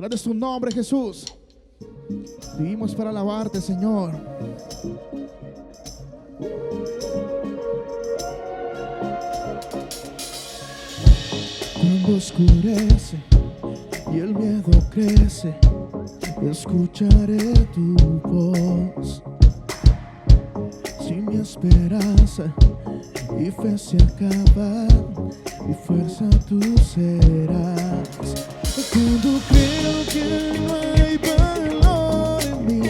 Grande es tu nombre, Jesús. Vivimos para alabarte, Señor. Cuando oscurece y el miedo crece, escucharé tu voz. Si mi esperanza y fe se acaban, mi fuerza tú serás. Cuando creo que no hay valor en mí,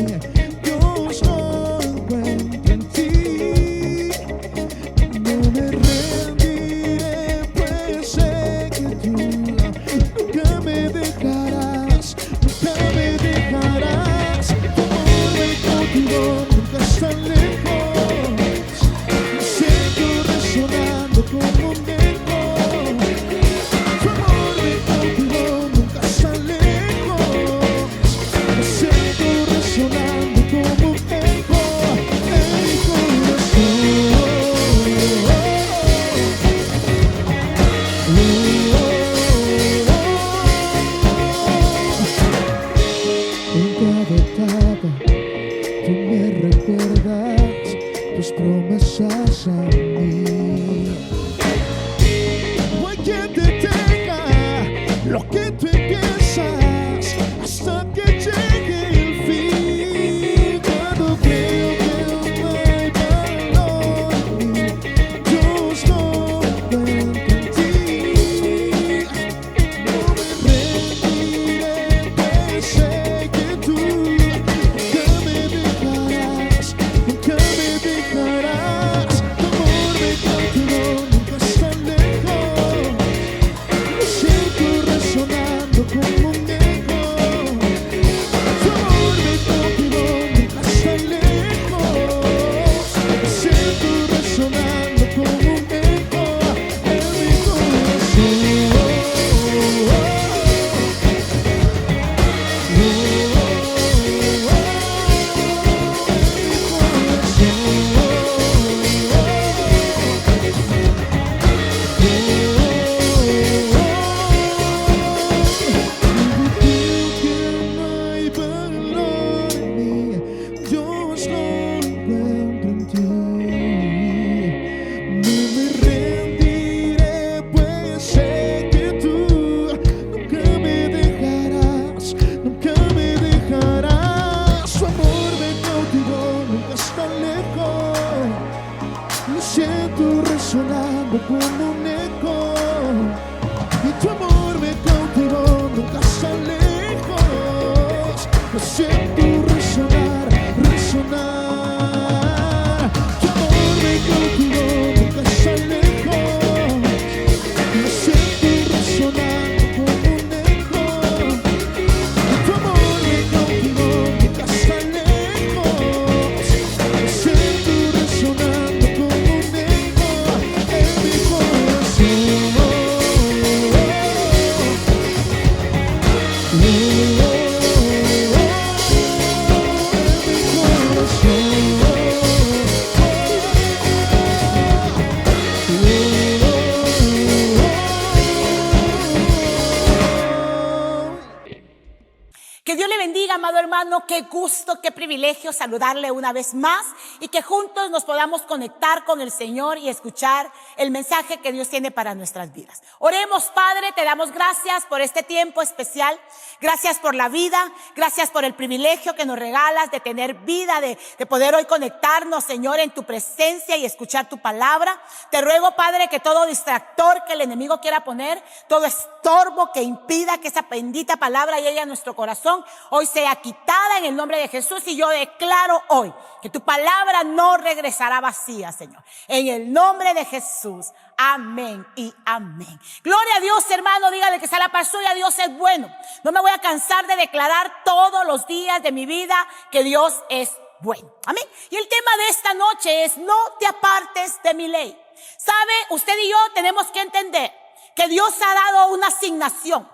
Dios lo encuentro en ti. No me rendiré, pues sé que tú nunca me dejarás, nunca me dejarás. Tu amor me cautivó, nunca está lejos. Me siento resonando como un eco. Tu amor me cautivó, nunca está lejos. Me siento resonando como un eco en mi corazón. En cada etapa tú me recuerdas tus promesas a mí. No hay quien detenga lo que tú empiezas hasta que llegue el fin. Cuando creo que no hay valor en mí, Dios lo encuentro en ti. No me rendiré, pues sé que tú nunca me dejarás, nunca me dejarás. Tu amor me cautivó, nunca está lejos. Me siento resonando como un eco. Tu amor me cautivó, nunca está lejos. Me siento resonando como un eco en mi corazón. Siento resonando como un eco, y tu amor me cautivó, nunca está lejos. Me siento resonar, resonar. Tu amor me cautivó, nunca está lejos. Me siento resonando como un eco, y tu amor me cautivó, nunca está lejos. Me siento resonando como un eco en mi corazón. Que Dios le bendiga, amado hermano. Qué gusto, qué privilegio saludarle una vez más y que juntos nos podamos conectar con el Señor y escuchar el mensaje que Dios tiene para nuestras vidas. Oremos, Padre, te damos gracias por este tiempo especial. Gracias por la vida, gracias por el privilegio que nos regalas de tener vida, de poder hoy conectarnos, Señor, en tu presencia y escuchar tu palabra. Te ruego, Padre, que todo distractor que el enemigo quiera poner, todo estorbo que impida que esa bendita palabra llegue a nuestro corazón, hoy sea quitada en el nombre de Jesús. Y yo declaro hoy que tu palabra no regresará vacía, Señor. En el nombre de Jesús. Amén y amén. Gloria a Dios, hermano. Dígale que está la paz suya. Dios es bueno. No me voy a cansar de declarar todos los días de mi vida que Dios es bueno. Amén. Y el tema de esta noche es: no te apartes de mi ley. ¿Sabe? Usted y yo tenemos que entender que Dios ha dado una asignación.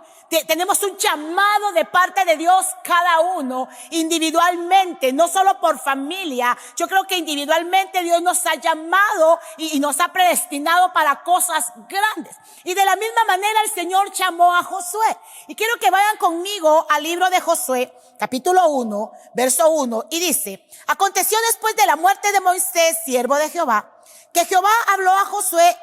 Tenemos un llamado de parte de Dios cada uno individualmente, no solo por familia. Yo creo que individualmente Dios nos ha llamado y nos ha predestinado para cosas grandes. Y de la misma manera el Señor llamó a Josué. Y quiero que vayan conmigo al libro de Josué, capítulo 1, verso 1, y dice: aconteció después de la muerte de Moisés, siervo de Jehová, que Jehová habló a Josué,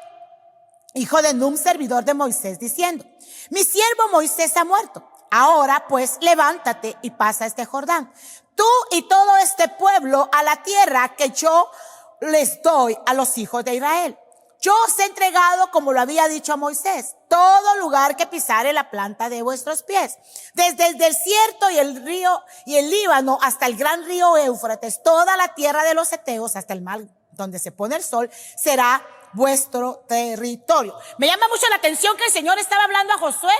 hijo de Nun, servidor de Moisés, diciendo: mi siervo Moisés ha muerto. Ahora pues levántate y pasa este Jordán, tú y todo este pueblo, a la tierra que yo les doy a los hijos de Israel. Yo os he entregado, como lo había dicho a Moisés, todo lugar que pisare la planta de vuestros pies, desde el desierto y el río y el Líbano hasta el gran río Éufrates, toda la tierra de los heteos hasta el mar donde se pone el sol, será vuestro territorio. Me llama mucho la atención que el Señor estaba hablando a Josué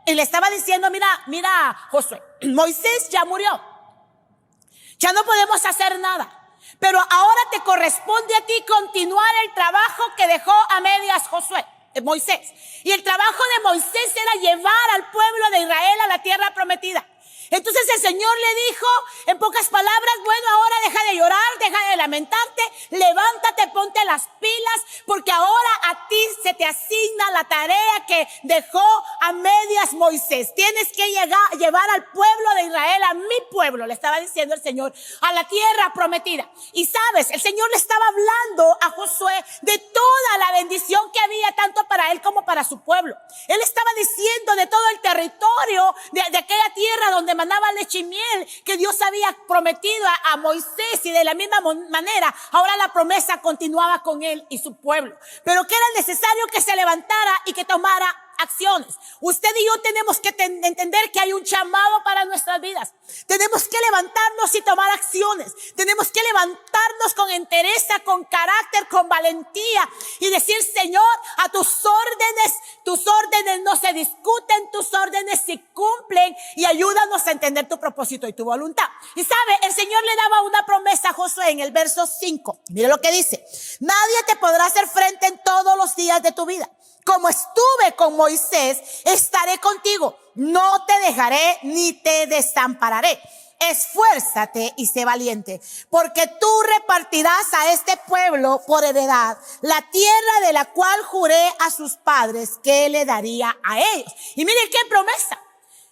y le estaba diciendo: mira Josué, Moisés ya murió, ya no podemos hacer nada, pero ahora te corresponde a ti continuar el trabajo que dejó a medias Moisés. Y el trabajo de Moisés era llevar al pueblo de Israel a la tierra prometida. Entonces el Señor le dijo, en pocas palabras: bueno, ahora deja de llorar, deja de lamentarte, levántate, ponte las pilas, porque ahora a ti se te asigna la tarea que dejó a medias Moisés. Tienes que llevar al pueblo de Israel, a mi pueblo, le estaba diciendo el Señor, a la tierra prometida. Y sabes, el Señor le estaba hablando a Josué de toda la bendición que había, tanto para él como para su pueblo. Él estaba diciendo de todo el territorio de aquella tierra donde manaba leche y miel, que Dios había prometido a Moisés, y de la misma manera ahora la promesa continuaba con él y su pueblo, pero que era necesario que se levantara y que tomara acciones. Usted y yo tenemos que entender que hay un llamado para nuestras vidas. Tenemos que levantarnos y tomar acciones. Tenemos que levantarnos con entereza, con carácter, con valentía y decir: Señor, a tus órdenes no se discuten, tus órdenes se cumplen, y ayúdanos a entender tu propósito y tu voluntad. Y sabe, el Señor le daba una promesa a Josué en el verso 5. Mire lo que dice: nadie te podrá hacer frente en todos los días de tu vida. Como estuve con Moisés, estaré contigo. No te dejaré ni te desampararé. Esfuérzate y sé valiente, porque tú repartirás a este pueblo por heredad la tierra de la cual juré a sus padres que le daría a ellos. Y miren qué promesa.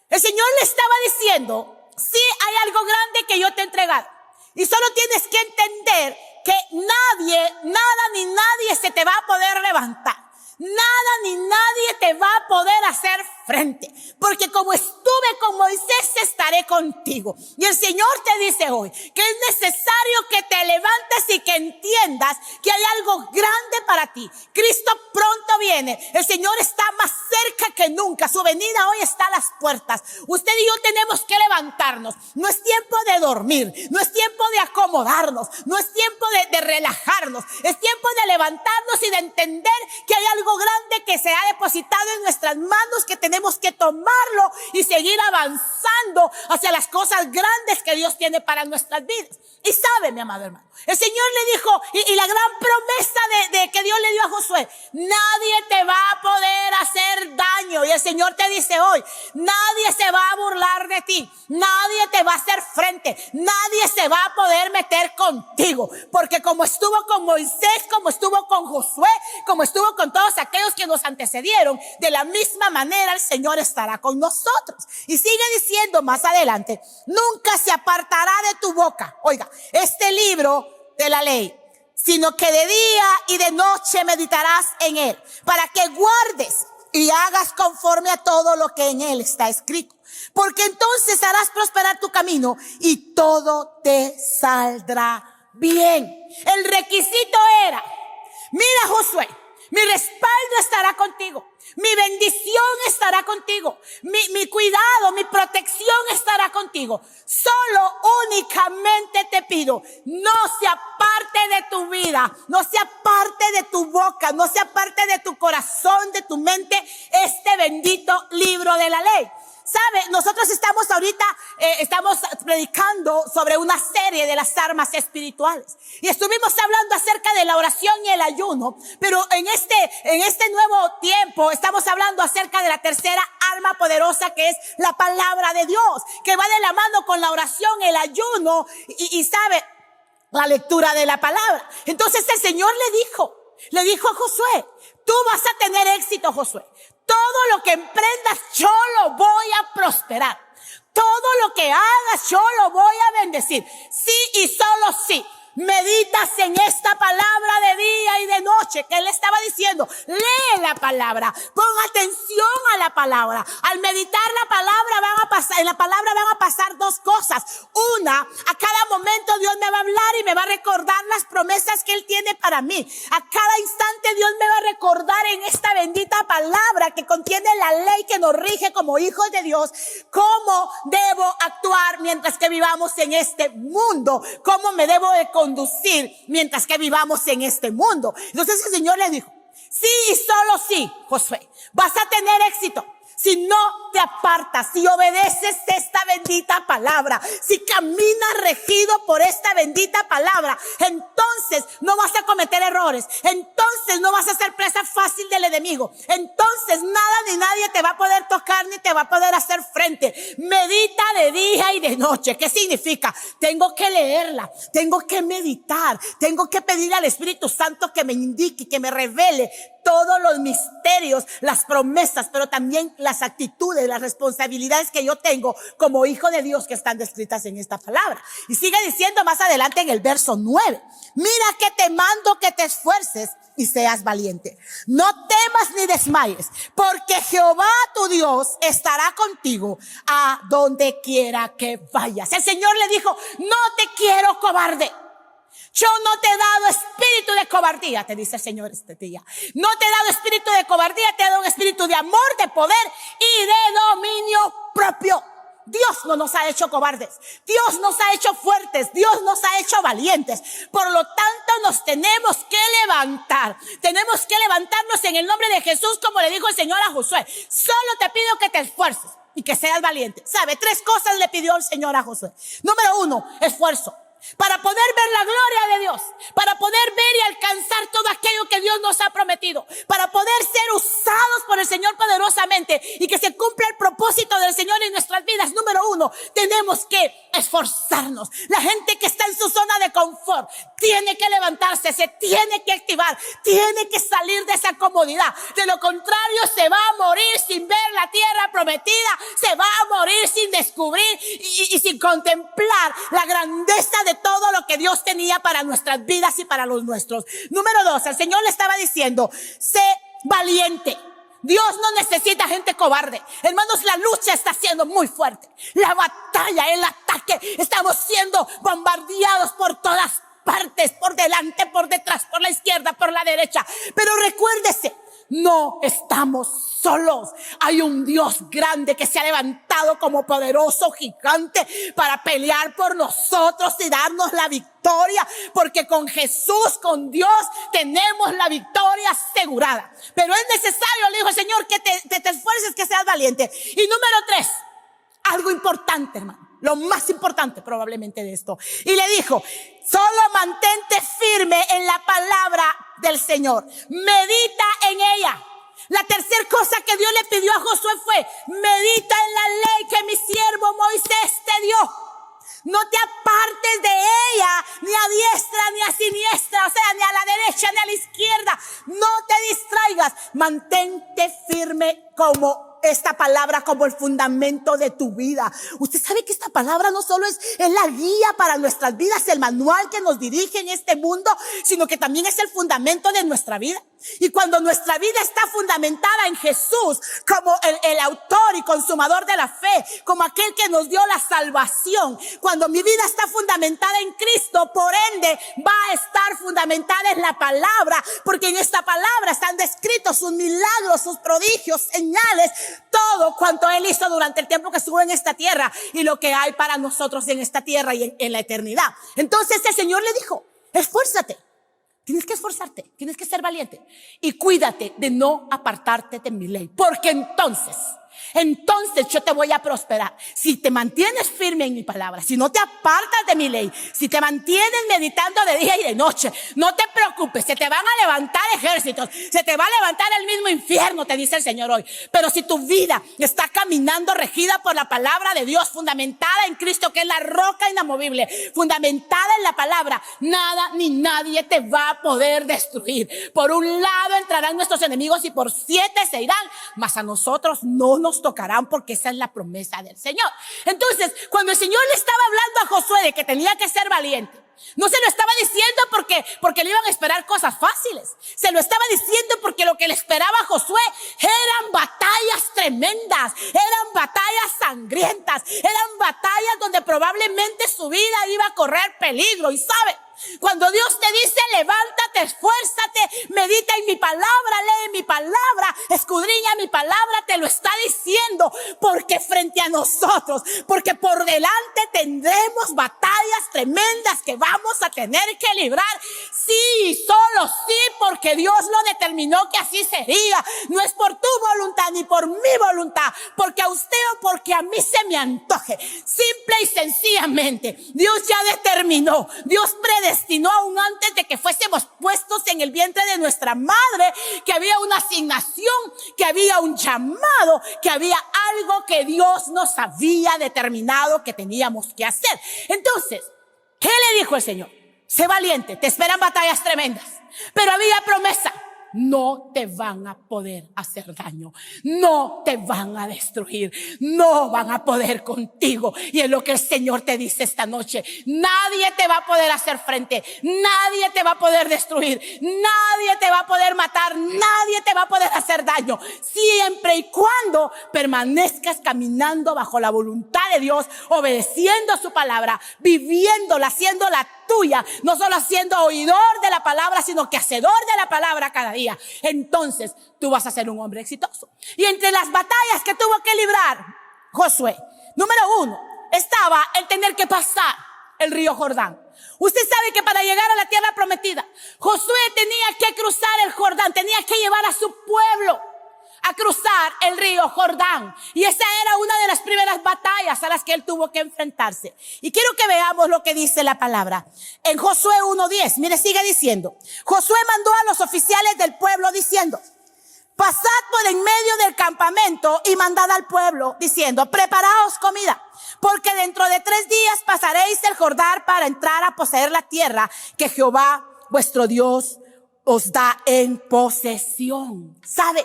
El Señor le estaba diciendo: sí, hay algo grande que yo te he entregado, y solo tienes que entender que nada ni nadie se te va a poder levantar. Nada ni nadie te va a poder hacer frente, porque como estuve con Moisés, estaré contigo. Y el Señor te dice hoy que es necesario que te levantes y que entiendas que hay algo grande para ti. Cristo pronto viene. El Señor está más cerca que nunca. Su venida hoy está a las puertas. Usted y yo tenemos que levantarnos. No es tiempo de dormir, no es tiempo de acomodarnos, no es tiempo de relajarnos. Es tiempo de levantarnos y de entender que hay algo grande que se ha depositado en nuestras manos, que tenemos que tomarlo y seguir avanzando hacia las cosas grandes que Dios tiene para nuestras vidas. Y sabe, mi amado hermano, el Señor le dijo, y la gran promesa de que Dios le dio a Josué: nadie te va a poder hacer daño. Y el Señor te dice hoy: nadie se va a burlar de ti, nadie te va a hacer frente, nadie se va a poder meter contigo, porque como estuvo con Moisés, como estuvo con Josué, como estuvo con todos aquellos que nos antecedieron, de la misma manera el Señor estará con nosotros. Y sigue diciendo más adelante: nunca se apartará de tu boca, oiga, este libro de la ley, sino que de día y de noche meditarás en él, para que guardes y hagas conforme a todo lo que en él está escrito, porque entonces harás prosperar tu camino y todo te saldrá bien. El requisito era: mira, Josué, mi respaldo estará contigo, mi bendición estará contigo, mi cuidado, mi protección estará contigo. Solo únicamente te pido: no sea parte de tu vida, no sea parte de tu boca, no sea parte de tu corazón, de tu mente, este bendito libro de la ley. ¿Sabe? Nosotros estamos ahorita, estamos predicando sobre una serie de las armas espirituales. Y estuvimos hablando acerca de la oración y el ayuno. Pero en este nuevo tiempo estamos hablando acerca de la tercera arma poderosa que es la palabra de Dios, que va de la mano con la oración, el ayuno y sabe, la lectura de la palabra. Entonces el Señor le dijo a Josué, tú vas a tener éxito, Josué. Todo lo que emprendas yo lo voy a prosperar. Todo lo que hagas yo lo voy a bendecir. Sí y solo sí. Meditas en esta palabra de día y de noche, que él estaba diciendo, lee la palabra, pon atención a la palabra. Al meditar en la palabra van a pasar dos cosas. Una, a cada momento Dios me va a hablar y me va a recordar las promesas que él tiene para mí. A cada instante Dios me va a recordar en esta bendita palabra que contiene la ley que nos rige como hijos de Dios, cómo debo actuar mientras que vivamos en este mundo, cómo me debo de conducir mientras que vivamos en este mundo. Entonces el Señor le dijo, sí y solo sí, Josué, vas a tener éxito. Si no te apartas, si obedeces esta bendita palabra, si caminas regido por esta bendita palabra, entonces no vas a cometer errores, entonces no vas a ser presa fácil del enemigo, entonces nada ni nadie te va a poder tocar ni te va a poder hacer frente. Medita de día y de noche. ¿Qué significa? Tengo que leerla, tengo que meditar, tengo que pedir al Espíritu Santo que me indique, que me revele todos los misterios, las promesas, pero también las actitudes, las responsabilidades que yo tengo como hijo de Dios que están descritas en esta palabra. Y sigue diciendo más adelante en el verso 9, mira que te mando que te esfuerces y seas valiente. No temas ni desmayes, porque Jehová tu Dios estará contigo a donde quiera que vayas. El Señor le dijo, no te quiero cobarde. Yo no te he dado espíritu de cobardía, te dice el Señor este día. No te he dado espíritu de cobardía, te he dado un espíritu de amor, de poder y de dominio propio. Dios no nos ha hecho cobardes, Dios nos ha hecho fuertes, Dios nos ha hecho valientes. Por lo tanto nos tenemos que levantar, tenemos que levantarnos en el nombre de Jesús, como le dijo el Señor a Josué. Solo te pido que te esfuerces y que seas valiente. ¿Sabe? 3 cosas le pidió el Señor a Josué. Número 1, esfuerzo. Para poder ver la gloria de Dios, para poder ver y alcanzar todo aquello que Dios nos ha prometido, para poder ser usados por el Señor poderosamente y que se cumpla el propósito del Señor en nuestras vidas. Número 1, tenemos que esforzarnos. La gente que está en su zona de confort tiene que levantarse, se tiene que activar, tiene que salir de esa comodidad. De lo contrario se va a morir sin ver la tierra prometida, se va a morir sin descubrir y sin contemplar la grandeza de todo lo que Dios tenía para nuestras vidas y para los nuestros. Número 2, el Señor le estaba diciendo, sé valiente. Dios no necesita gente cobarde. Hermanos, la lucha está siendo muy fuerte. La batalla, el ataque, estamos siendo bombardeados por todas partes, por delante, por detrás, por la izquierda, por la derecha. Pero recuérdese, no estamos solos. Hay un Dios grande que se ha levantado como poderoso gigante para pelear por nosotros y darnos la victoria, porque con Jesús, con Dios, tenemos la victoria asegurada. Pero es necesario, le dijo el Señor, que te esfuerces, que seas valiente. Y número 3, algo importante, hermano, lo más importante probablemente de esto. Y le dijo, solo mantente firme en la palabra del Señor, medita en ella. La tercera cosa que Dios le pidió a Josué fue, medita en la ley que mi siervo Moisés te dio. No te apartes de ella, ni a diestra ni a siniestra, o sea, ni a la derecha ni a la izquierda. No te distraigas, mantente firme como esta palabra, como el fundamento de tu vida. Usted sabe que esta palabra no solo es la guía para nuestras vidas, el manual que nos dirige en este mundo, sino que también es el fundamento de nuestra vida. Y cuando nuestra vida está fundamentada en Jesús, como el autor y consumador de la fe, como aquel que nos dio la salvación, cuando mi vida está fundamentada en Cristo, por ende va a estar fundamentada en la palabra, porque en esta palabra están descritos sus milagros, sus prodigios, señales, todo cuanto Él hizo durante el tiempo que estuvo en esta tierra y lo que hay para nosotros en esta tierra y en la eternidad. Entonces el Señor le dijo, esfuérzate. Tienes que esforzarte, tienes que ser valiente y cuídate de no apartarte de mi ley, porque entonces entonces yo te voy a prosperar. Si te mantienes firme en mi palabra, si no te apartas de mi ley, si te mantienes meditando de día y de noche, no te preocupes, se te van a levantar ejércitos, se te va a levantar el mismo infierno, te dice el Señor hoy. Pero si tu vida está caminando regida por la palabra de Dios, fundamentada en Cristo, que es la roca inamovible, fundamentada en la palabra, nada ni nadie te va a poder destruir. Por un lado entrarán nuestros enemigos y por 7 se irán, mas a nosotros no nos tocarán, porque esa es la promesa del Señor. Entonces, cuando el Señor le estaba hablando a Josué de que tenía que ser valiente, no se lo estaba diciendo porque le iban a esperar cosas fáciles. Se lo estaba diciendo porque lo que le esperaba a Josué eran batallas tremendas, eran batallas sangrientas, eran batallas donde probablemente su vida iba a correr peligro. Y sabe, cuando Dios te dice levántate, esfuérzate, medita en mi palabra, lee mi palabra, escudriña mi palabra, te lo está diciendo porque frente a nosotros, porque por delante tendremos batallas tremendas que vamos a tener que librar. Sí, solo sí, porque Dios lo determinó que así sería. No es por tu voluntad ni por mi voluntad, porque a usted o porque a mí se me antoje. Simple y sencillamente, Dios ya determinó, Dios predestinó aún antes de que fuésemos puestos en el vientre de nuestra madre, que había una asignación, que había un llamado, que había algo que Dios nos había determinado que teníamos que hacer. Entonces, ¿qué le dijo el Señor? Sé valiente, te esperan batallas tremendas, pero había promesa. No te van a poder hacer daño, no te van a destruir, no van a poder contigo. Y es lo que el Señor te dice esta noche: nadie te va a poder hacer frente, nadie te va a poder destruir, nadie te va a poder matar, nadie te va a poder hacer daño, siempre y cuando permanezcas caminando bajo la voluntad de Dios, obedeciendo su palabra, viviéndola, haciéndola tuya, no solo siendo oidor de la palabra, sino que hacedor de la palabra cada día. Entonces tú vas a ser un hombre exitoso. Y entre las batallas que tuvo que librar Josué, número 1, estaba el tener que pasar el río Jordán. Usted sabe que para llegar a la tierra prometida, Josué tenía que cruzar el Jordán, tenía que llevar a su pueblo a cruzar el río Jordán. Y esa era una de las primeras batallas a las que él tuvo que enfrentarse. Y quiero que veamos lo que dice la palabra. En Josué 1:10, mire, sigue diciendo: Josué mandó a los oficiales del pueblo diciendo: pasad por en medio del campamento y mandad al pueblo diciendo: preparaos comida, porque dentro de 3 días pasaréis el Jordán para entrar a poseer la tierra que Jehová vuestro Dios os da en posesión. ¿Sabe?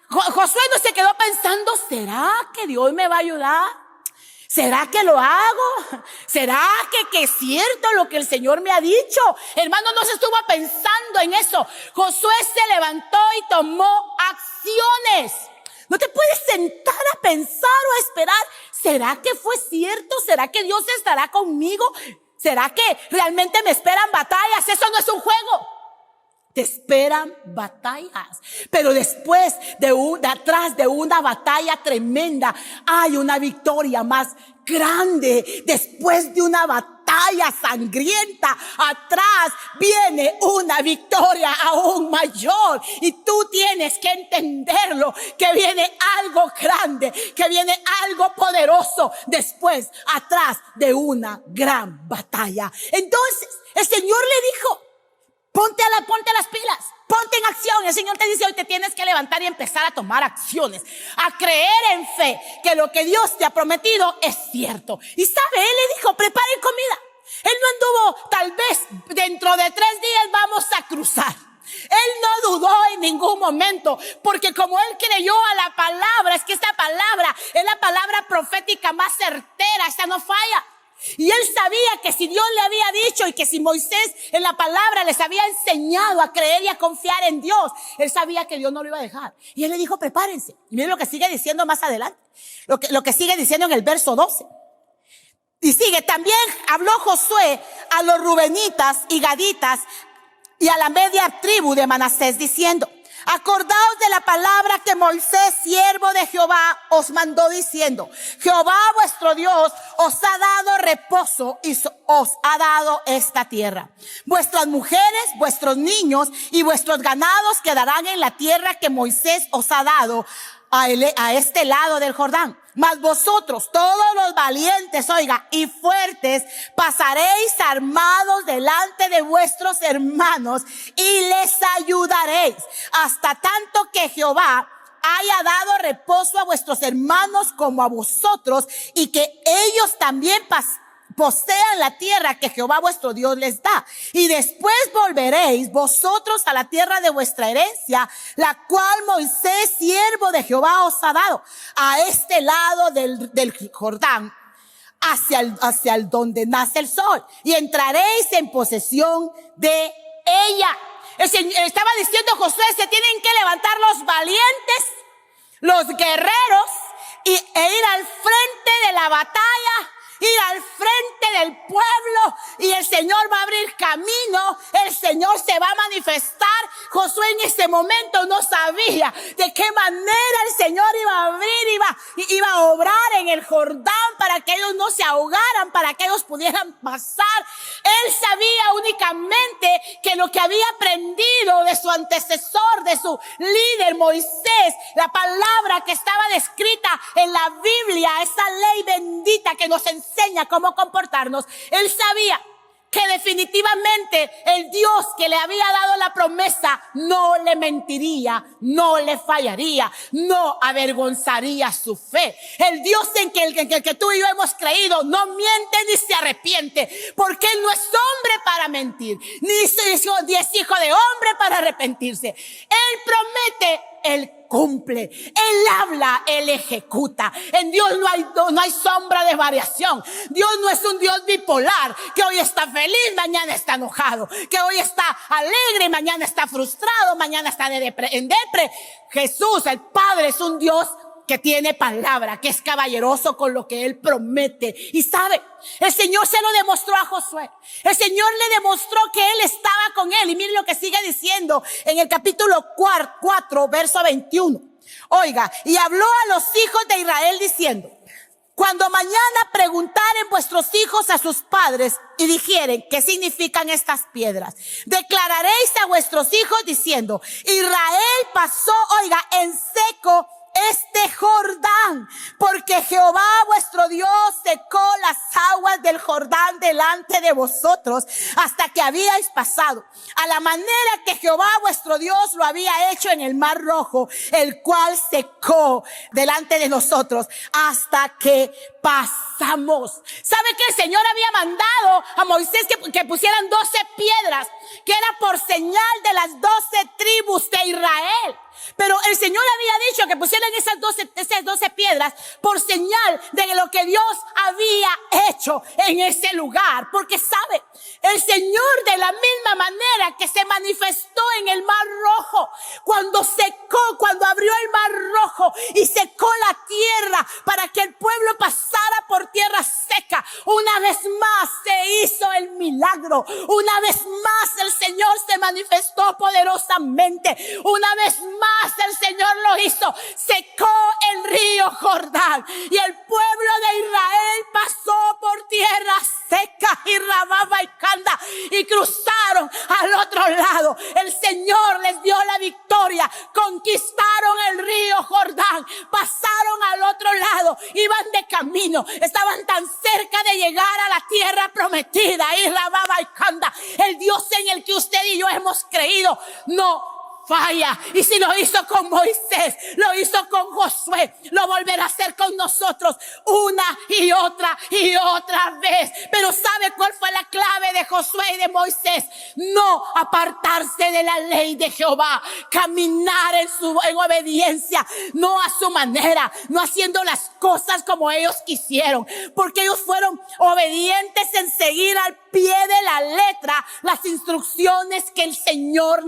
Josué no se quedó pensando: ¿será que Dios me va a ayudar? ¿Será que lo hago? ¿Será que es cierto lo que el Señor me ha dicho? Hermano, no se estuvo pensando en eso. Josué se levantó y tomó acciones. No te puedes sentar a pensar o a esperar: ¿será que fue cierto? ¿Será que Dios estará conmigo? ¿Será que realmente me esperan batallas? Eso no es un juego. Te esperan batallas, pero después atrás de una batalla tremenda hay una victoria más grande. Después de una batalla sangrienta, atrás viene una victoria aún mayor. Y tú tienes que entenderlo, que viene algo grande, que viene algo poderoso después, atrás de una gran batalla. Entonces, el Señor le dijo: ponte las pilas, ponte en acción. El Señor te dice hoy: te tienes que levantar y empezar a tomar acciones, a creer en fe que lo que Dios te ha prometido es cierto. Y sabe, Él le dijo: preparen comida. Él no anduvo, tal vez dentro de 3 días vamos a cruzar. Él no dudó en ningún momento, porque como él creyó a la palabra, es que esta palabra es la palabra profética más certera, esta no falla. Y él sabía que si Dios le había dicho y que si Moisés en la palabra les había enseñado a creer y a confiar en Dios, él sabía que Dios no lo iba a dejar. Y él le dijo: prepárense. Y miren lo que sigue diciendo más adelante, lo que sigue diciendo en el verso 12. Y sigue: también habló Josué a los rubenitas y gaditas y a la media tribu de Manasés diciendo: acordaos de la palabra que Moisés, siervo de Jehová, os mandó diciendo: Jehová vuestro Dios os ha dado reposo y os ha dado esta tierra. Vuestras mujeres, vuestros niños y vuestros ganados quedarán en la tierra que Moisés os ha dado a este lado del Jordán. Mas vosotros, todos los valientes, oiga, y fuertes, pasaréis armados delante de vuestros hermanos y les ayudaréis, hasta tanto que Jehová haya dado reposo a vuestros hermanos como a vosotros, y que ellos también posean la tierra que Jehová vuestro Dios les da. Y después volveréis vosotros a la tierra de vuestra herencia, la cual Moisés, siervo de Jehová, os ha dado, a este lado del Jordán, hacia el donde nace el sol, y entraréis en posesión de ella. Estaba diciendo Josué, se tienen que levantar los valientes, los guerreros, e ir al frente de la batalla, ir al frente del pueblo, y el Señor va a abrir camino, el Señor se va a manifestar. Josué en ese momento no sabía de qué manera el Señor iba a abrir, iba a obrar en el Jordán para que ellos no se ahogaran, para que ellos pudieran pasar. Él sabía únicamente que lo que había aprendido de su antecesor, de su líder Moisés, la palabra que estaba descrita en la Biblia, esa ley bendita que nos enseña cómo comportarnos, él sabía que definitivamente el Dios que le había dado la promesa no le mentiría, no le fallaría, no avergonzaría su fe. El Dios en que tú y yo hemos creído no miente ni se arrepiente, porque Él no es hombre para mentir, ni es hijo de hombre para arrepentirse. Él promete, Él cumple, Él habla, Él ejecuta. En Dios no hay sombra de variación. Dios no es un Dios bipolar, que hoy está feliz, mañana está enojado, que hoy está alegre, mañana está frustrado, mañana está en depre. Jesús, el Padre, es un Dios que tiene palabra, que es caballeroso con lo que Él promete. Y sabe, el Señor se lo demostró a Josué. El Señor le demostró que Él estaba con él. Y miren lo que sigue diciendo en el capítulo 4, verso 21. Oiga, y habló a los hijos de Israel diciendo: cuando mañana preguntaren vuestros hijos a sus padres y dijeren qué significan estas piedras, declararéis a vuestros hijos diciendo: Israel pasó, oiga, en seco este Jordán, porque Jehová vuestro Dios secó las aguas del Jordán delante de vosotros hasta que habíais pasado, a la manera que Jehová vuestro Dios lo había hecho en el mar Rojo, el cual secó delante de nosotros hasta que pasamos. ¿Sabe que el Señor había mandado a Moisés que pusieran 12 piedras, que era por señal de las 12 tribus de Israel? Pero el Señor había dicho que pusieran esas 12 piedras por señal de lo que Dios había hecho en ese lugar. Porque sabe, el Señor, de la misma manera que se manifestó en el mar Rojo, cuando abrió el mar Rojo y secó la tierra para que el pueblo pasara por tierra seca, una vez más se hizo el milagro. Una vez más el Señor se manifestó poderosamente. Una vez más el Señor lo hizo. Secó el río Jordán y el pueblo de Israel pasó por tierra seca y Rababa y Canda y cruzaron al otro lado. El Señor les dio la victoria. Conquistaron el río Jordán, pasaron al otro lado, iban de camino, estaban tan cerca de llegar a la tierra prometida. Y Rababa y Canda, el Dios en el que usted y yo hemos creído, no falla. Y si lo hizo con Moisés, lo hizo con Josué, lo volverá a hacer con nosotros una y otra vez. Pero ¿sabe cuál fue la clave de Josué y de Moisés? No apartarse de la ley de Jehová, caminar en obediencia, no a su manera, no haciendo las cosas como ellos quisieron, porque ellos fueron obedientes en seguir al pie de la letra las instrucciones que el Señor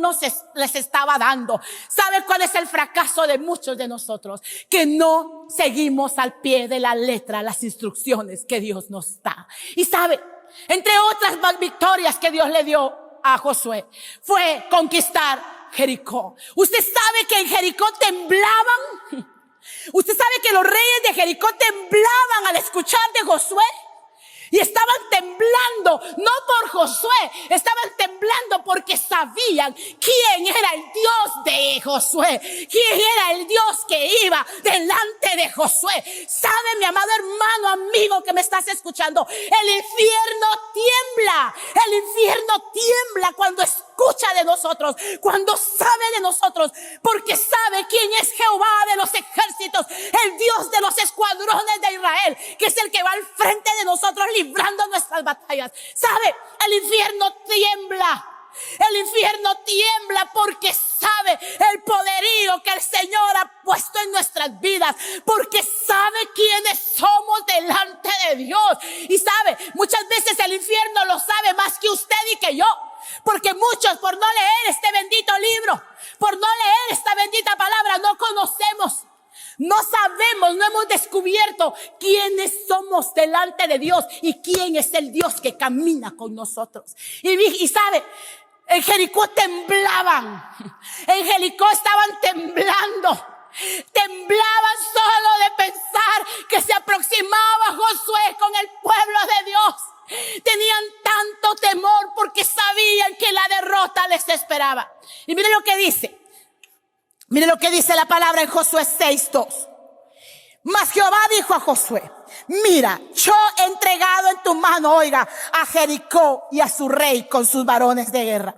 les estaba dando. ¿Sabe cuál es el fracaso de muchos de nosotros? Que no seguimos al pie de la letra las instrucciones que Dios nos da. Y sabe, entre otras victorias que Dios le dio a Josué, fue conquistar Jericó. Usted sabe que en Jericó temblaban. Usted sabe que los reyes de Jericó temblaban al escuchar de Josué. Y estaban temblando, no por Josué, estaban temblando porque sabían quién era el Dios de Josué, quién era el Dios que iba delante de Josué. ¿Sabe, mi amado hermano, amigo que me estás escuchando? El infierno tiembla cuando escucha de nosotros, cuando sabe de nosotros, porque sabe quién es Jehová de los ejércitos, el Dios de los escuadrones de Israel, que es el que va al frente de nosotros librando nuestras batallas. ¿Sabe? El infierno tiembla. El infierno tiembla porque sabe el poderío que el Señor ha puesto en nuestras vidas, porque sabe quiénes somos delante de Dios. Y sabe, muchas veces el infierno lo sabe más que usted y que yo, porque muchos, por no leer este bendito libro, por no leer esta bendita palabra, no conocemos, no sabemos, no hemos descubierto quiénes somos delante de Dios y quién es el Dios que camina con nosotros. Y sabe, en Jericó temblaban, en Jericó estaban temblando. Temblaban solo de pensar que se aproximaba Josué con el pueblo de Dios. Tenían tanto temor porque sabían que la derrota les esperaba. Y mire lo que dice. Mire lo que dice la palabra en Josué 6:2. Mas Jehová dijo a Josué: mira, yo he entregado en tu mano, oiga, a Jericó y a su rey con sus varones de guerra.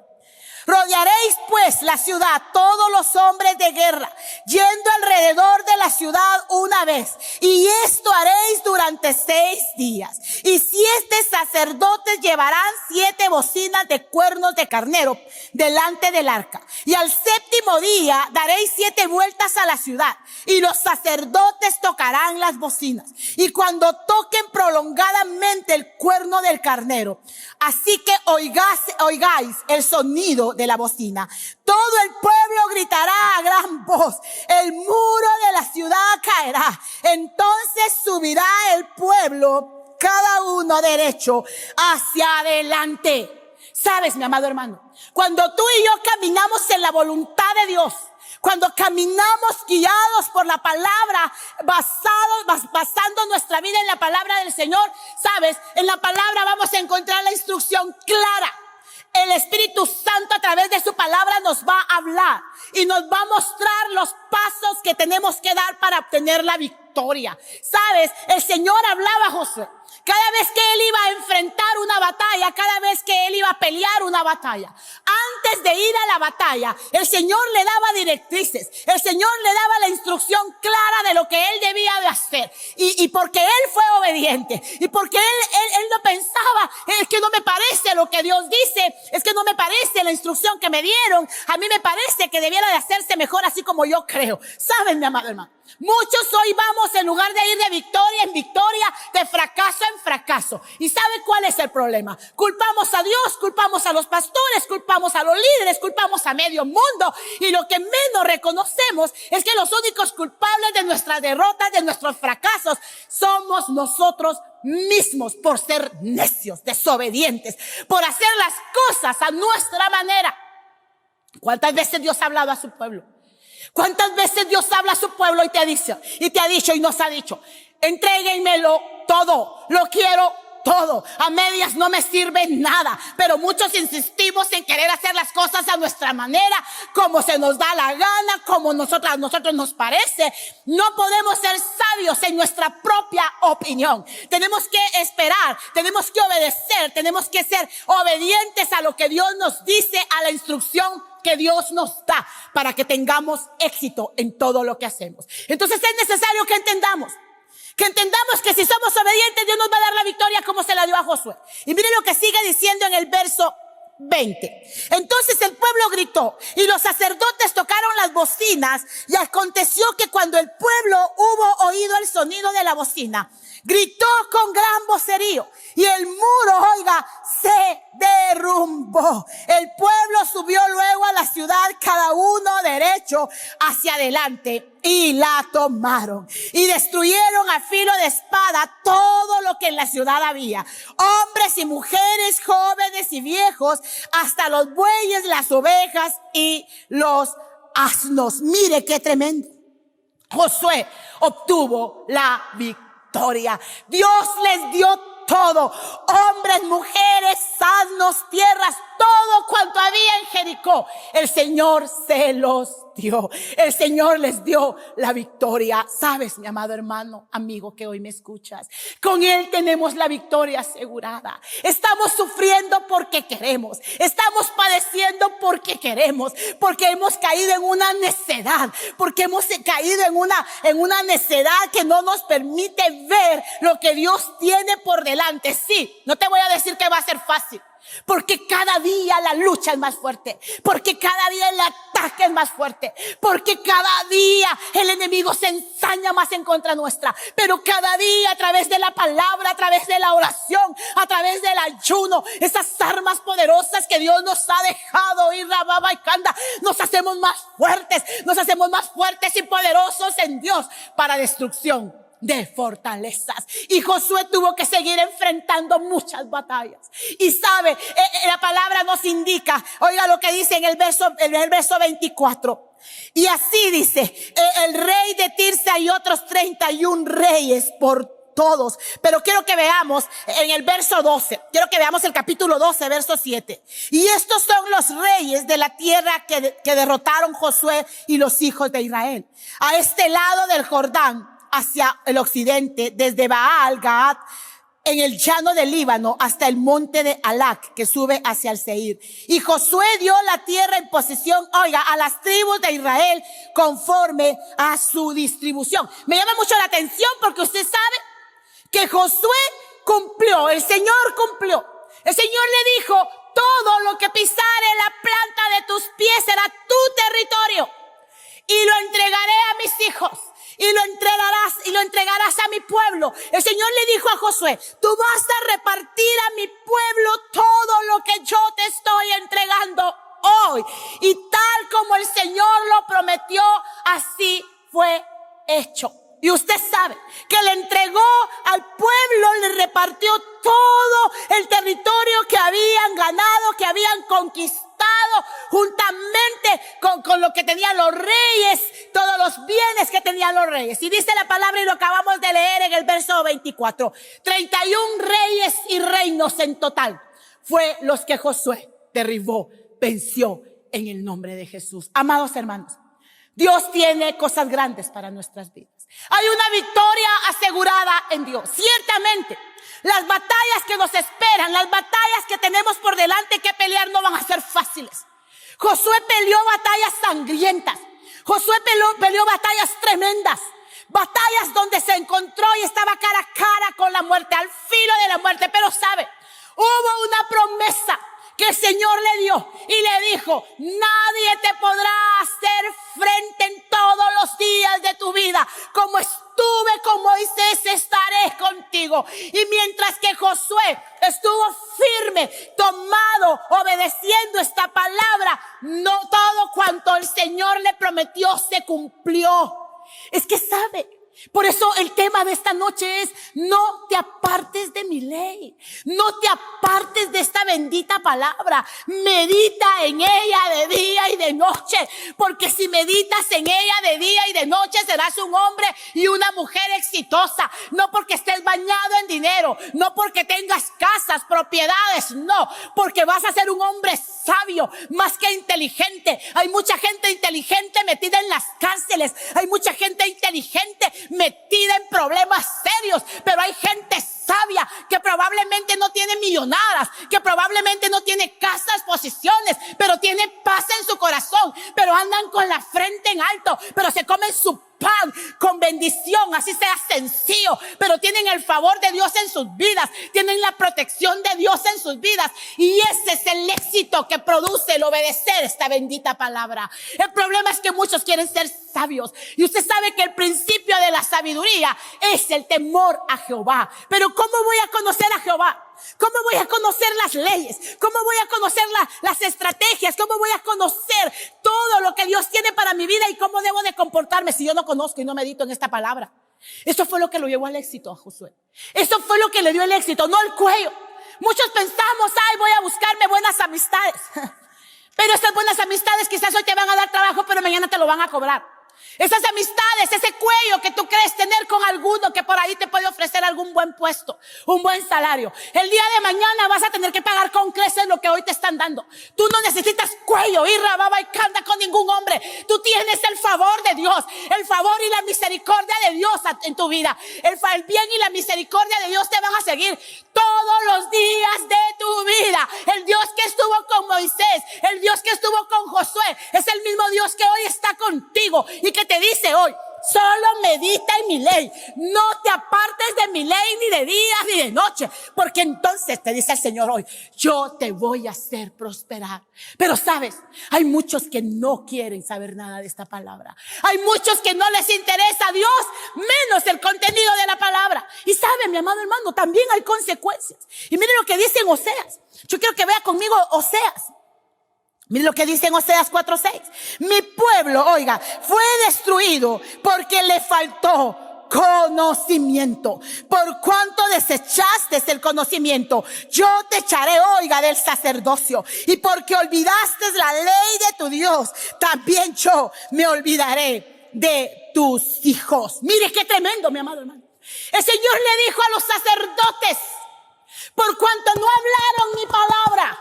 Rodearéis pues la ciudad, todos los hombres de guerra, yendo alrededor de la ciudad una vez. Y esto haréis durante 6 días. Y 7 sacerdotes llevarán 7 bocinas de cuernos de carnero delante del arca. Y al 7º día daréis 7 vueltas a la ciudad. Y los sacerdotes tocarán las bocinas. Y cuando toquen prolongadamente el cuerno del carnero, así que oigáis el sonido de la bocina, todo el pueblo gritará a gran voz, el muro de la ciudad caerá. Entonces subirá el pueblo, cada uno derecho hacia adelante. ¿Sabes, mi amado hermano? Cuando tú y yo caminamos en la voluntad de Dios, cuando caminamos guiados por la palabra, basando nuestra vida en la palabra del Señor, ¿sabes? En la palabra vamos a encontrar la instrucción clara. El Espíritu Santo a través de su palabra nos va a hablar y nos va a mostrar los pasos que tenemos que dar para obtener la victoria. ¿Sabes? El Señor hablaba a Josué. Cada vez que él iba a enfrentar una batalla, cada vez que él iba a pelear una batalla, antes de ir a la batalla, el Señor le daba directrices, el Señor le daba la instrucción clara de lo que él debía de hacer. Y porque él fue obediente, y porque él no pensaba, es que no me parece lo que Dios dice, es que no me parece la instrucción que me dieron, a mí me parece que debiera de hacerse mejor así como yo creo. ¿Saben, mi amado hermano? Muchos hoy vamos, en lugar de ir de victoria en victoria, de fracaso en fracaso. ¿Y sabe cuál es el problema? Culpamos a Dios, culpamos a los pastores, culpamos a los líderes, culpamos a medio mundo. Y lo que menos reconocemos es que los únicos culpables de nuestras derrotas, de nuestros fracasos, somos nosotros mismos, por ser necios, desobedientes, por hacer las cosas a nuestra manera. ¿Cuántas veces Dios ha hablado a su pueblo? ¿Cuántas veces Dios habla a su pueblo y te ha dicho y nos ha dicho: entréguenmelo todo, lo quiero todo, a medias no me sirve nada? Pero muchos insistimos en querer hacer las cosas a nuestra manera, como se nos da la gana, como a nosotros nos parece. No podemos ser sabios en nuestra propia opinión. Tenemos que esperar, tenemos que obedecer, tenemos que ser obedientes a lo que Dios nos dice, a la instrucción que Dios nos da para que tengamos éxito en todo lo que hacemos. Entonces es necesario que entendamos que si somos obedientes, Dios nos va a dar la victoria como se la dio a Josué. Y miren lo que sigue diciendo en el verso 20. Entonces el pueblo gritó y los sacerdotes tocaron las bocinas, y aconteció que cuando el pueblo hubo oído el sonido de la bocina, gritó con gran vocerío y el muro, oiga, se derrumbó. El pueblo subió luego a la ciudad, cada uno derecho hacia adelante, y la tomaron y destruyeron a filo de espada todo lo que en la ciudad había, hombres y mujeres, jóvenes y viejos, hasta los bueyes, las ovejas y los asnos. Mire qué tremendo. Josué obtuvo la victoria. Dios les dio todo, hombres, mujeres, asnos, tierras, todo cuanto había en Jericó, el Señor se los dio. El Señor les dio la victoria. Sabes, mi amado hermano, amigo que hoy me escuchas, con Él tenemos la victoria asegurada. Estamos sufriendo porque queremos, estamos padeciendo porque queremos, porque hemos caído en una necedad, porque hemos caído en una necedad que no nos permite ver lo que Dios tiene por delante. Sí, no te voy a decir que va a ser fácil, porque cada día la lucha es más fuerte, porque cada día el ataque es más fuerte, porque cada día el enemigo se ensaña más en contra nuestra, pero cada día a través de la palabra, a través de la oración, a través del ayuno, esas armas poderosas que Dios nos ha dejado ir Rababa y Canda, nos hacemos más fuertes y poderosos en Dios para destrucción de fortalezas. Y Josué tuvo que seguir enfrentando muchas batallas. Y sabe, la palabra nos indica, oiga lo que dice en el verso 24. Y así dice, el rey de Tirsa y otros 31 reyes por todos. Pero quiero que veamos en el verso 12, quiero que veamos el capítulo 12, verso 7. Y estos son los reyes de la tierra que derrotaron Josué y los hijos de Israel. A este lado del Jordán, hacia el occidente, desde Baal Gad, en el llano del Líbano, hasta el monte de Alac, que sube hacia el Seir. Y Josué dio la tierra en posesión, oiga, a las tribus de Israel, conforme a su distribución. Me llama mucho la atención porque usted sabe que Josué cumplió, el Señor cumplió. El Señor le dijo, todo lo que pisare la planta de tus pies será tu territorio, y lo entregaré a mis hijos. Y lo entregarás a mi pueblo. El Señor le dijo a Josué, tú vas a repartir a mi pueblo todo lo que yo te estoy entregando hoy. Y tal como el Señor lo prometió, así fue hecho. Y usted sabe que le entregó al pueblo, le repartió todo el territorio que habían ganado, que habían conquistado, juntamente con lo que tenían los reyes, todos los bienes que tenían los reyes. Y dice la palabra, y lo acabamos de leer en el verso 24, 31 reyes y reinos en total fue los que Josué derribó, venció en el nombre de Jesús. Amados hermanos, Dios tiene cosas grandes para nuestras vidas. Hay una victoria asegurada en Dios. Ciertamente, las batallas que nos esperan, las batallas que tenemos por delante que pelear no van a ser fáciles. Josué peleó batallas sangrientas. Josué peleó batallas tremendas. Batallas donde se encontró y estaba cara a cara con la muerte, al filo de la muerte. Pero sabe, hubo una promesa que el Señor le dio y le dijo, nadie te podrá hacer frente en todos los días de tu vida. Como estuve con Moisés, estaré contigo. Y mientras que Josué estuvo firme, tomado, obedeciendo esta palabra, no todo cuanto el Señor le prometió se cumplió. Es que sabe, por eso el tema de esta noche es, no te apartes de mi ley, no te apartes de esta bendita palabra, medita en ella de día y de noche, porque si meditas en ella de día y de noche serás un hombre y una mujer exitosa, no porque estés bañado en dinero, no porque tengas casas, propiedades, no, porque vas a ser un hombre sabio, más que inteligente. Hay mucha gente inteligente metida en las cárceles, hay mucha gente inteligente metida en problemas serios, pero hay gente sabia que probablemente no tiene millonadas, que probablemente no tiene casas, posiciones, pero tiene paz en su corazón, pero andan con la frente en alto, pero se comen su pan con bendición, así sea sencillo, pero tienen el favor de Dios en sus vidas, tienen la protección de Dios en sus vidas, y ese es el éxito que produce el obedecer esta bendita palabra. El problema es que muchos quieren ser sabios, y usted sabe que el principio de la sabiduría es el temor a Jehová. Pero ¿cómo voy a conocer a Jehová? ¿Cómo voy a conocer las leyes? ¿Cómo voy a conocer las estrategias? ¿Cómo voy a conocer todo lo que Dios tiene para mi vida y cómo debo de comportarme si yo no conozco y no medito en esta palabra? Eso fue lo que lo llevó al éxito a Josué. Eso fue lo que le dio el éxito, no el cuello. Muchos pensamos, voy a buscarme buenas amistades. Pero estas buenas amistades quizás hoy te van a dar trabajo, pero mañana te lo van a cobrar. Esas amistades, ese cuello que tú crees tener con alguno que por ahí te puede ofrecer algún buen puesto, un buen salario. El día de mañana vas a tener que pagar con creces lo que hoy te están dando. Tú no necesitas cuello, irra, baba y canta con ningún hombre. Tú tienes el favor de Dios, el favor y la misericordia de Dios en tu vida. El bien y la misericordia de Dios te van a seguir todos los días de tu vida. El Dios que estuvo con Moisés, el Dios que estuvo con Josué, es el mismo Dios que hoy está contigo y que te dice hoy: solo medita en mi ley, no te apartes de mi ley ni de día ni de noche, porque entonces te dice el Señor hoy: yo te voy a hacer prosperar. Pero sabes, hay muchos que no quieren saber nada de esta palabra. Hay muchos que no les interesa a Dios, menos el contenido de la palabra. Y sabe, mi amado hermano, también hay consecuencias. Y mire lo que dice en Oseas. Yo quiero que vea conmigo Oseas. Mire lo que dice en Oseas 4:6. Mi pueblo, oiga, fue destruido porque le faltó conocimiento. Por cuanto desechaste el conocimiento, yo te echaré, oiga, del sacerdocio. Y porque olvidaste la ley de tu Dios, también yo me olvidaré de tus hijos. Mire qué tremendo, mi amado hermano. El Señor le dijo a los sacerdotes: por cuanto no hablaron mi palabra,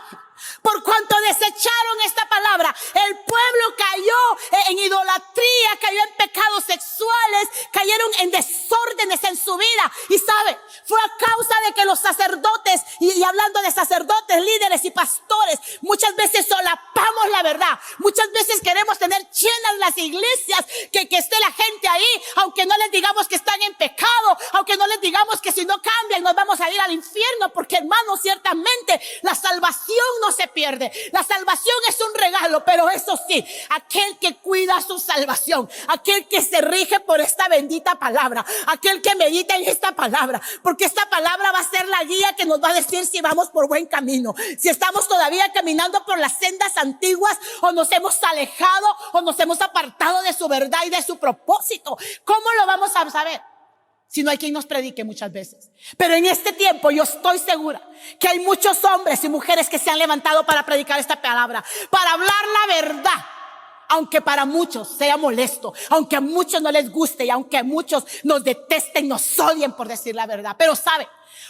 por cuanto desecharon esta palabra, el pueblo cayó en idolatría, cayó en pecados sexuales, cayeron en desórdenes en su vida. Y sabe, fue a causa de que los sacerdotes, y hablando de sacerdotes, líderes y pastores, muchas veces solapamos la verdad. Muchas veces queremos tener llenas las iglesias, que esté la gente ahí, aunque no les digamos que están en pecado, aunque no les digamos que si no cambian nos vamos a ir al infierno, porque hermanos, ciertamente la salvación no se pierde. La salvación es un regalo, pero eso sí, aquel que cuida su salvación, aquel que se rige por esta bendita palabra, aquel que medita en esta palabra, porque esta palabra va a ser la guía que nos va a decir si vamos por buen camino, si estamos todavía caminando por las sendas antiguas, o nos hemos alejado, o nos hemos apartado de su verdad y de su propósito. ¿Cómo lo vamos a saber? Si no hay quien nos predique muchas veces. Pero en este tiempo yo estoy segura que hay muchos hombres y mujeres que se han levantado para predicar esta palabra, para hablar la verdad, aunque para muchos sea molesto, aunque a muchos no les guste y aunque a muchos nos detesten, nos odien por decir la verdad. Pero sabe,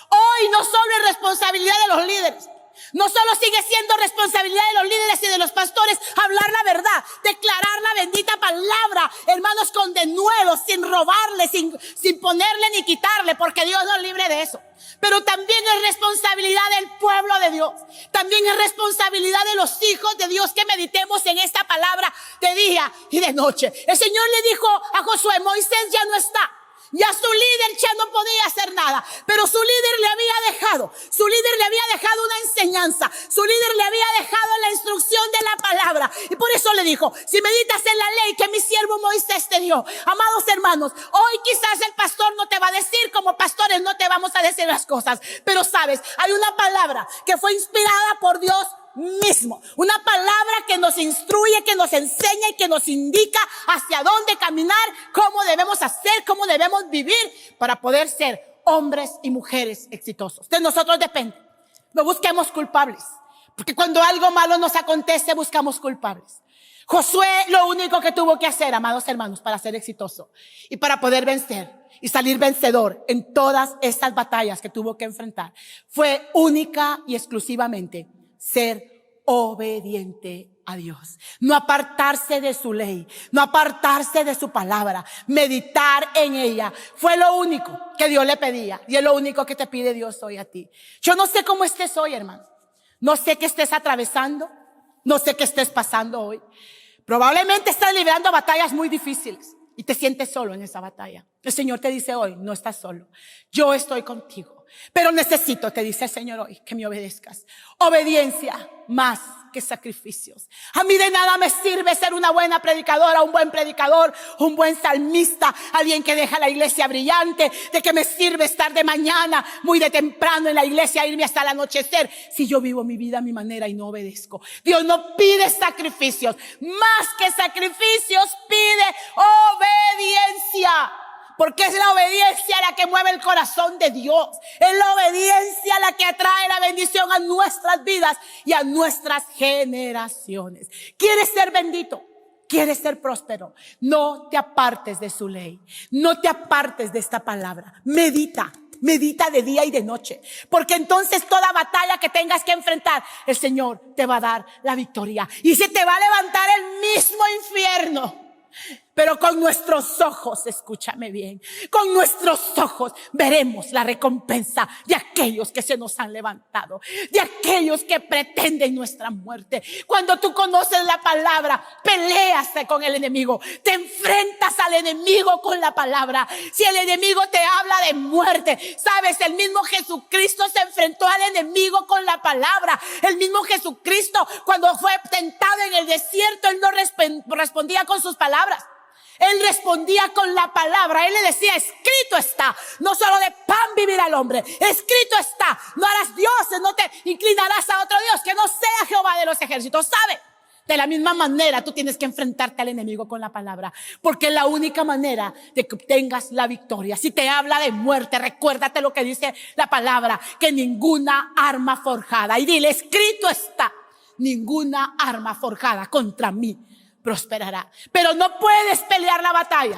hoy no solo es responsabilidad de los líderes, no solo sigue siendo responsabilidad de los líderes y de los pastores hablar la verdad, declarar la bendita palabra, hermanos, con denuedo, sin robarle, sin ponerle ni quitarle, porque Dios nos libre de eso. Pero también es responsabilidad del pueblo de Dios, también es responsabilidad de los hijos de Dios que meditemos en esta palabra de día y de noche. El Señor le dijo a Josué: Moisés ya no está. Ya su líder ya no podía hacer nada, pero su líder le había dejado una enseñanza, su líder le había dejado la instrucción de la palabra. Y por eso le dijo: si meditas en la ley que mi siervo Moisés te dio. Amados hermanos, hoy quizás el pastor no te va a decir, como pastores no te vamos a decir las cosas, pero sabes, hay una palabra que fue inspirada por Dios mismo, una palabra que nos instruye, que nos enseña y que nos indica hacia dónde caminar, cómo debemos hacer, cómo debemos vivir para poder ser hombres y mujeres exitosos. De nosotros depende. No busquemos culpables, porque cuando algo malo nos acontece buscamos culpables. Josué lo único que tuvo que hacer, amados hermanos, para ser exitoso y para poder vencer y salir vencedor en todas estas batallas que tuvo que enfrentar, fue única y exclusivamente ser obediente a Dios, no apartarse de su ley, no apartarse de su palabra, meditar en ella. Fue lo único que Dios le pedía y es lo único que te pide Dios hoy a ti. Yo no sé cómo estés hoy, hermano, no sé qué estés atravesando, no sé qué estés pasando hoy. Probablemente estás librando batallas muy difíciles y te sientes solo en esa batalla. El Señor te dice hoy: no estás solo, yo estoy contigo. Pero necesito, te dice el Señor hoy, que me obedezcas. Obediencia más que sacrificios. A mí de nada me sirve ser una buena predicadora, un buen predicador, un buen salmista, alguien que deja la iglesia brillante. ¿De qué me sirve estar de mañana, muy de temprano en la iglesia, irme hasta el anochecer, si yo vivo mi vida a mi manera y no obedezco? Dios no pide sacrificios, más que sacrificios pide obediencia. Porque es la obediencia la que mueve el corazón de Dios. Es la obediencia la que atrae la bendición a nuestras vidas y a nuestras generaciones. ¿Quieres ser bendito? ¿Quieres ser próspero? No te apartes de su ley. No te apartes de esta palabra. Medita de día y de noche. Porque entonces toda batalla que tengas que enfrentar, el Señor te va a dar la victoria. Y se te va a levantar el mismo infierno. Pero con nuestros ojos, escúchame bien, con nuestros ojos veremos la recompensa de aquellos que se nos han levantado, de aquellos que pretenden nuestra muerte. Cuando tú conoces la palabra, peleas con el enemigo, te enfrentas al enemigo con la palabra. Si el enemigo te habla de muerte, sabes, el mismo Jesucristo se enfrentó al enemigo con la palabra. El mismo Jesucristo, cuando fue tentado en el desierto, él no respondía con sus palabras. Él respondía con la palabra. Él le decía, escrito está, no solo de pan vivirá el hombre. Escrito está, no harás dioses, no te inclinarás a otro Dios que no sea Jehová de los ejércitos. ¿Sabe? De la misma manera tú tienes que enfrentarte al enemigo con la palabra, porque es la única manera de que obtengas la victoria. Si te habla de muerte, recuérdate lo que dice la palabra, que ninguna arma forjada, y dile, escrito está, ninguna arma forjada contra mí prosperará. Pero no puedes pelear la batalla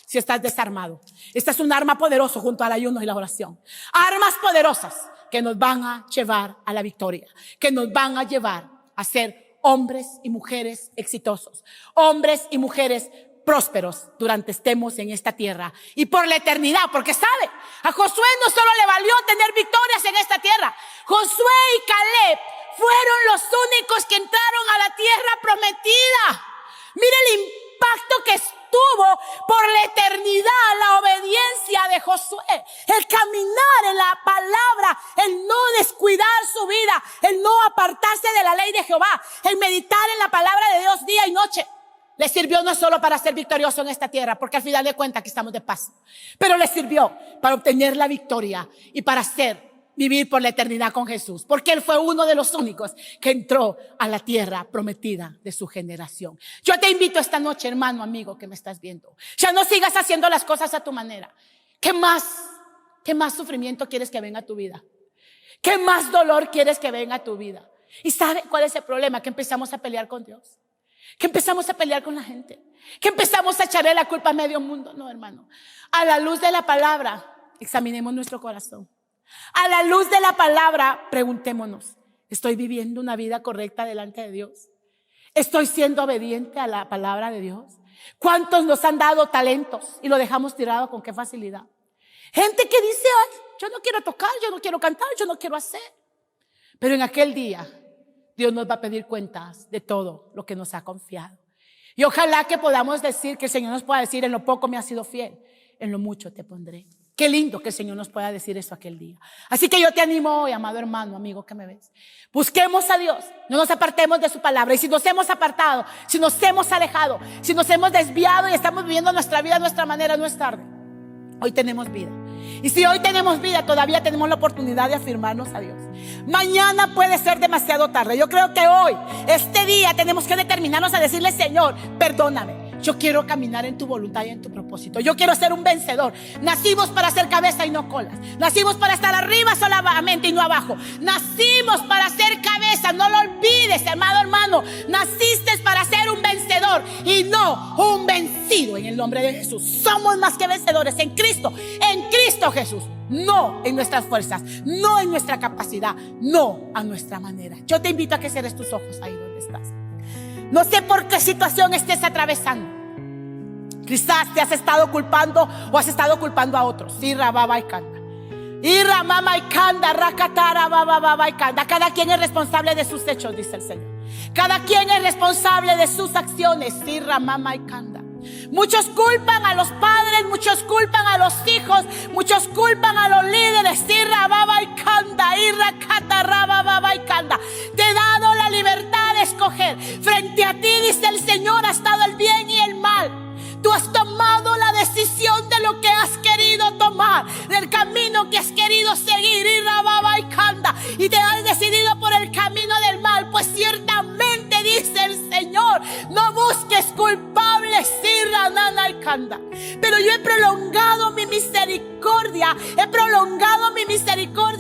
si estás desarmado. Esta es un arma poderosa junto al ayuno y la oración. Armas poderosas que nos van a llevar a la victoria, que nos van a llevar a ser hombres y mujeres exitosos, hombres y mujeres prósperos durante estemos en esta tierra y por la eternidad. Porque sabe, a Josué no solo le valió tener victorias en esta tierra. Josué y Caleb fueron los únicos que entraron a la tierra prometida. Mira el impacto que estuvo por la eternidad la obediencia de Josué, el caminar en la palabra, el no descuidar su vida, el no apartarse de la ley de Jehová, el meditar en la palabra de Dios día y noche. Le sirvió no solo para ser victorioso en esta tierra, porque al final de cuentas aquí estamos de paz, pero le sirvió para obtener la victoria y para vivir por la eternidad con Jesús, porque Él fue uno de los únicos que entró a la tierra prometida de su generación. Yo te invito esta noche, hermano, amigo, que me estás viendo. Ya no sigas haciendo las cosas a tu manera. ¿Qué más sufrimiento quieres que venga a tu vida? ¿Qué más dolor quieres que venga a tu vida? ¿Y sabe cuál es el problema? Que empezamos a pelear con Dios, que empezamos a pelear con la gente, que empezamos a echarle la culpa a medio mundo. No, hermano, a la luz de la palabra, examinemos nuestro corazón. A la luz de la palabra, preguntémonos, ¿estoy viviendo una vida correcta delante de Dios? ¿Estoy siendo obediente a la palabra de Dios? ¿Cuántos nos han dado talentos y lo dejamos tirado con qué facilidad? Gente que dice, ay, yo no quiero tocar, yo no quiero cantar, yo no quiero hacer. Pero en aquel día, Dios nos va a pedir cuentas de todo lo que nos ha confiado. Y ojalá que podamos decir, que el Señor nos pueda decir, en lo poco me has sido fiel, en lo mucho te pondré. Qué lindo que el Señor nos pueda decir eso aquel día. Así que yo te animo hoy, amado hermano, amigo que me ves. Busquemos a Dios, no nos apartemos de su palabra. Y si nos hemos apartado, si nos hemos alejado, si nos hemos desviado y estamos viviendo nuestra vida a nuestra manera, no es tarde. Hoy tenemos vida. Y si hoy tenemos vida, todavía tenemos la oportunidad de afirmarnos a Dios. Mañana puede ser demasiado tarde. Yo creo que hoy, este día, tenemos que determinarnos a decirle, Señor, perdóname. Yo quiero caminar en tu voluntad y en tu propósito. Yo quiero ser un vencedor. Nacimos para ser cabeza y no colas. Nacimos para estar arriba solamente y no abajo. Nacimos para ser cabeza. No lo olvides, amado hermano. Naciste para ser un vencedor y no un vencido, en el nombre de Jesús. Somos más que vencedores en Cristo Jesús. No en nuestras fuerzas, no en nuestra capacidad, no a nuestra manera. Yo te invito a que cierres tus ojos ahí donde estás. No sé por qué situación estés atravesando. Quizás te has estado culpando o has estado culpando a otros. Irra baba y canta. Irra mama y canta, rakatara baba baba y canta. Cada quien es responsable de sus hechos, dice el Señor. Cada quien es responsable de sus acciones. Irra mama y canta. Muchos culpan a los padres, muchos culpan a los hijos, muchos culpan a los líderes. Irra baba y canta, irra catarra baba y canta. Te he dado la libertad de escoger. Frente a ti, dice el Señor, ha estado el bien y el mal. Tú has tomado la decisión de lo que has querido tomar, del camino que has querido seguir, irra baba y canta, y te has decidido por el camino del mal. Pues ciertamente, dice el Señor, no busques culpables, irra nana y canta. Pero yo he prolongado mi misericordia,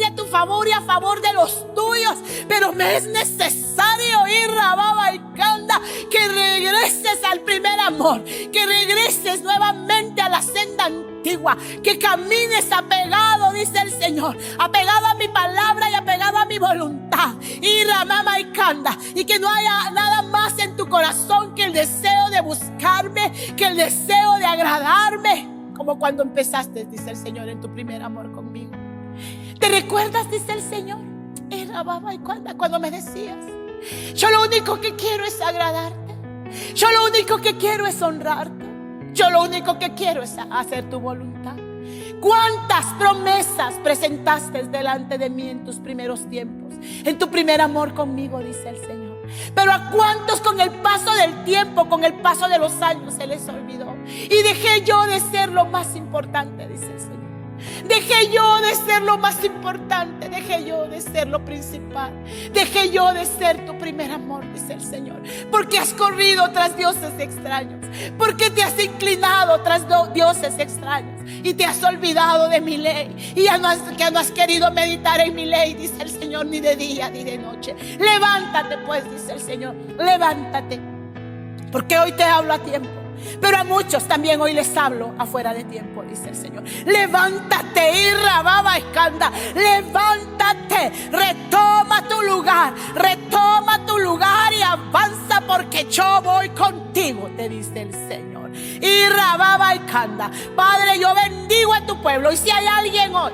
a tu favor y a favor de los tuyos. Pero me es necesario, irra baba y canta, canda, que regreses al primer amor, que regreses nuevamente a la senda antigua, que camines apegado, dice el Señor, apegado a mi palabra y apegado a mi voluntad. Y ramama y canda, y que no haya nada más en tu corazón que el deseo de buscarme, que el deseo de agradarme, como cuando empezaste, dice el Señor, en tu primer amor conmigo. ¿Te recuerdas, dice el Señor? Era baba y cuando me decías: yo lo único que quiero es agradarte, yo lo único que quiero es honrarte, yo lo único que quiero es hacer tu voluntad. ¿Cuántas promesas presentaste delante de mí en tus primeros tiempos, en tu primer amor conmigo, dice el Señor? Pero a cuántos con el paso del tiempo, con el paso de los años, se les olvidó. Y dejé yo de ser lo más importante, dice el Señor. Dejé yo de ser lo más importante, dejé yo de ser lo principal, dejé yo de ser tu primer amor, dice el Señor. Porque has corrido tras dioses extraños, porque te has inclinado tras dioses extraños y te has olvidado de mi ley, y ya no has querido meditar en mi ley, dice el Señor, ni de día ni de noche. Levántate pues, dice el Señor, levántate, porque hoy te hablo a tiempo, pero a muchos también hoy les hablo afuera de tiempo, dice el Señor. Levántate, y rababa escanda, levántate, retoma tu lugar y avanza, porque yo voy contigo, te dice el Señor. Y rababa escanda. Padre, yo bendigo a tu pueblo, y si hay alguien hoy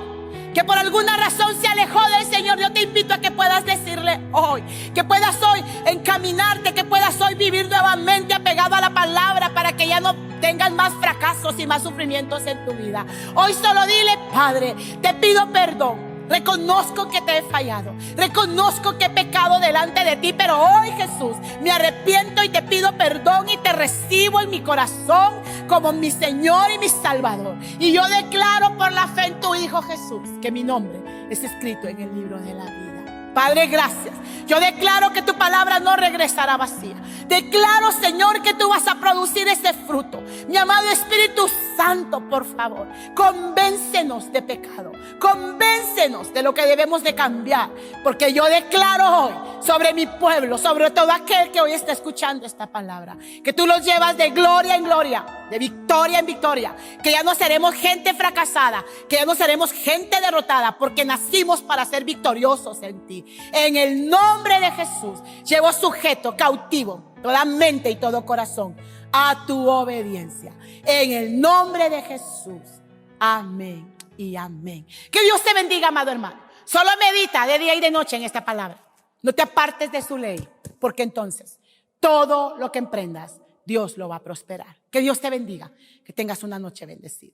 que por alguna razón se alejó del Señor, yo te invito a que puedas decirle hoy, que puedas hoy encaminarte, que puedas hoy vivir nuevamente apegado a la palabra, para que ya no tengas más fracasos y más sufrimientos en tu vida. Hoy solo dile: Padre, te pido perdón. Reconozco que te he fallado, reconozco que he pecado delante de ti, pero hoy, Jesús, me arrepiento y te pido perdón y te recibo en mi corazón como mi Señor y mi Salvador. Y yo declaro por la fe en tu Hijo Jesús que mi nombre es escrito en el libro de la vida. Padre, gracias. Yo declaro que tu palabra no regresará vacía. Declaro, Señor, que tú vas a producir ese fruto. Mi amado Espíritu Santo, por favor, convéncenos de pecado, convéncenos de lo que debemos de cambiar, porque yo declaro hoy sobre mi pueblo, sobre todo aquel que hoy está escuchando esta palabra, que tú los llevas de gloria en gloria, de victoria en victoria, que ya no seremos gente fracasada, que ya no seremos gente derrotada, porque nacimos para ser victoriosos en ti. En el nombre de Jesús, llevo sujeto, cautivo, toda mente y todo corazón a tu obediencia. En el nombre de Jesús. Amén y amén. Que Dios te bendiga, amado hermano. Solo medita de día y de noche en esta palabra. No te apartes de su ley, porque entonces todo lo que emprendas, Dios lo va a prosperar. Que Dios te bendiga. Que tengas una noche bendecida.